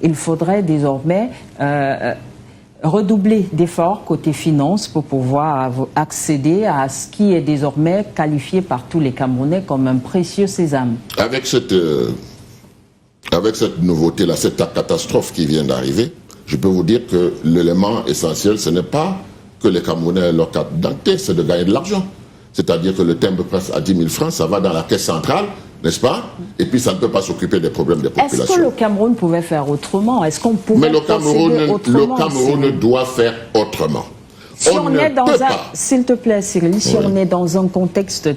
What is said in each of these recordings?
il faudrait désormais redoubler d'efforts côté finances pour pouvoir accéder à ce qui est désormais qualifié par tous les Camerounais comme un précieux sésame. Avec cette nouveauté-là, cette catastrophe qui vient d'arriver, je peux vous dire que l'élément essentiel, ce n'est pas que les Camerounais aient leur carte d'identité, c'est de gagner de l'argent. C'est-à-dire que le timbre presse à 10 000 francs, ça va dans la caisse centrale, n'est-ce pas? Et puis ça ne peut pas s'occuper des problèmes des populations. Est-ce que le Cameroun pouvait faire autrement? Est-ce qu'on pouvait procéder autrement? Le Cameroun doit faire autrement. Si on est dans un, s'il te plaît Cyril, si on est dans un contexte...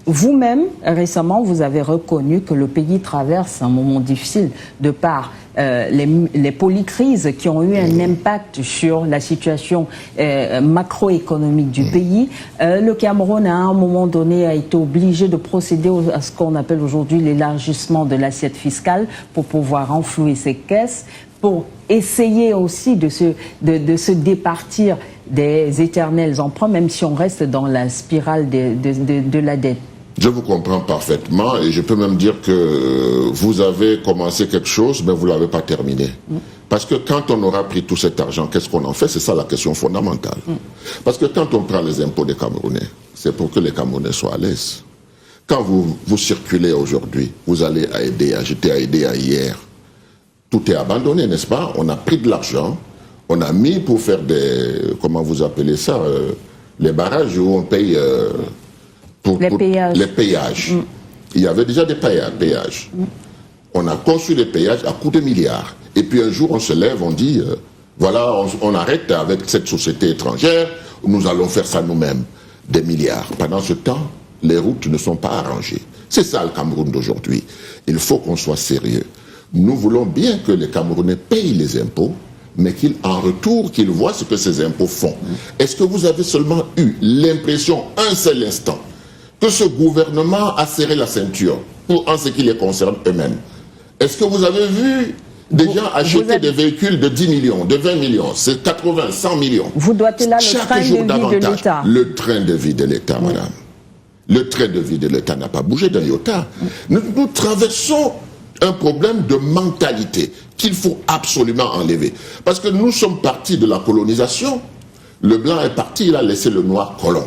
Vous-même, récemment, vous avez reconnu que le pays traverse un moment difficile de par les polycrises qui ont eu un impact sur la situation macroéconomique du pays. Le Cameroun, à un moment donné, a été obligé de procéder à ce qu'on appelle aujourd'hui l'élargissement de l'assiette fiscale pour pouvoir renflouer ses caisses, pour essayer aussi de se départir des éternels emprunts, même si on reste dans la spirale de la dette. Je vous comprends parfaitement et je peux même dire que vous avez commencé quelque chose, mais vous ne l'avez pas terminé. Parce que quand on aura pris tout cet argent, qu'est-ce qu'on en fait? C'est ça la question fondamentale. Parce que quand on prend les impôts des Camerounais, c'est pour que les Camerounais soient à l'aise. Quand vous circulez aujourd'hui, vous allez à Edea, j'étais à Edea hier, tout est abandonné, n'est-ce pas? On a pris de l'argent, on a mis pour faire des, comment vous appelez ça, les barrages où on paye... les péages. Il y avait déjà des péages. On a conçu les péages à coups de milliards. Et puis un jour, on se lève, on dit, voilà, on arrête avec cette société étrangère, nous allons faire ça nous-mêmes. Des milliards. Pendant ce temps, les routes ne sont pas arrangées. C'est ça le Cameroun d'aujourd'hui. Il faut qu'on soit sérieux. Nous voulons bien que les Camerounais payent les impôts, mais qu'en retour, qu'ils voient ce que ces impôts font. Est-ce que vous avez seulement eu l'impression, un seul instant, que ce gouvernement a serré la ceinture en ce qui les concerne eux-mêmes? Est-ce que vous avez vu des gens acheter des véhicules de 10 millions, de 20 millions, c'est 80, 100 millions? Vous doitez là le train de vie de l'État. Le train de vie de l'État, madame. Le train de vie de l'État n'a pas bougé d'un iota. Nous traversons un problème de mentalité qu'il faut absolument enlever. Parce que nous sommes partis de la colonisation. Le blanc est parti, il a laissé le noir colon,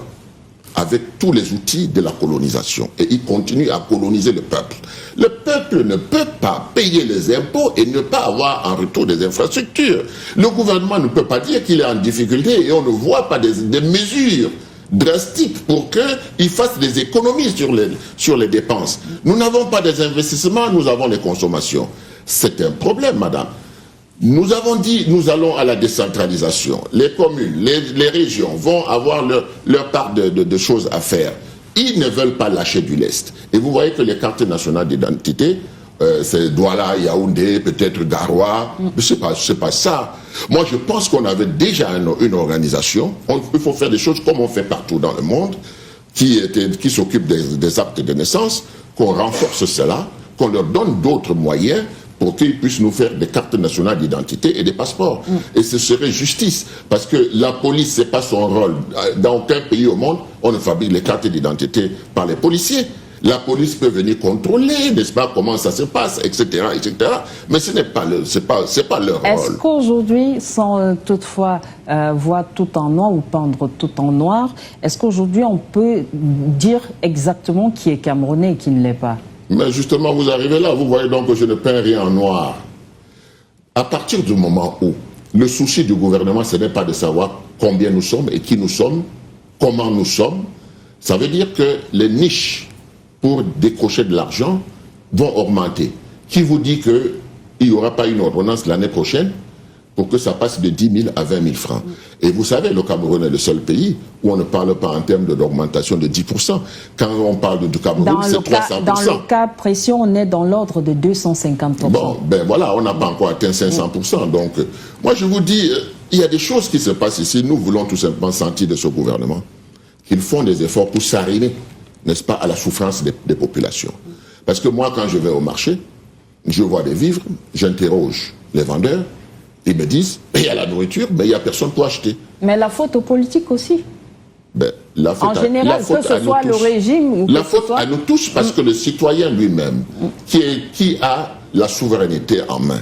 avec tous les outils de la colonisation. Et il continue à coloniser le peuple. Le peuple ne peut pas payer les impôts et ne pas avoir en retour des infrastructures. Le gouvernement ne peut pas dire qu'il est en difficulté et on ne voit pas des mesures drastiques pour qu'il fasse des économies sur les dépenses. Nous n'avons pas des investissements, nous avons les consommations. C'est un problème, madame. Nous avons dit, nous allons à la décentralisation. Les communes, les régions vont avoir leur part de choses à faire. Ils ne veulent pas lâcher du lest. Et vous voyez que les cartes nationales d'identité, c'est Douala, Yaoundé, peut-être Garoua, mais c'est pas ça. Moi, je pense qu'on avait déjà une organisation. Il faut faire des choses comme on fait partout dans le monde, qui s'occupe des actes de naissance, qu'on renforce cela, qu'on leur donne d'autres moyens pour qu'ils puissent nous faire des cartes nationales d'identité et des passeports. Et ce serait justice, parce que la police, c'est pas son rôle. Dans aucun pays au monde, on ne fabrique les cartes d'identité par les policiers. La police peut venir contrôler, n'est-ce pas, comment ça se passe, etc., etc. Mais ce n'est pas leur rôle. Est-ce qu'aujourd'hui, sans toutefois voir tout en noir ou peindre tout en noir, est-ce qu'aujourd'hui on peut dire exactement qui est Camerounais et qui ne l'est pas? Mais justement, vous arrivez là, vous voyez donc que je ne peins rien en noir. À partir du moment où le souci du gouvernement, ce n'est pas de savoir combien nous sommes et qui nous sommes, comment nous sommes, ça veut dire que les niches pour décrocher de l'argent vont augmenter. Qui vous dit qu'il n'y aura pas une ordonnance l'année prochaine pour que ça passe de 10 000 à 20 000 francs? Et vous savez, le Cameroun est le seul pays où on ne parle pas en termes d'augmentation de 10%. Quand on parle du Cameroun, c'est 300%. Dans le cas précis, on est dans l'ordre de 250%. Bon, ben voilà, on n'a pas encore atteint 500%. Donc, moi je vous dis, il y a des choses qui se passent ici. Nous voulons tout simplement sentir de ce gouvernement qu'ils font des efforts pour s'arrimer, n'est-ce pas, à la souffrance des populations. Parce que moi, quand je vais au marché, je vois des vivres, j'interroge les vendeurs, ils me disent, il y a la nourriture, mais il n'y a personne pour acheter. Mais la faute aux politiques aussi. Ben, en général, que ce soit le régime ou la faute à nous tous, parce que le citoyen lui-même, qui a la souveraineté en main,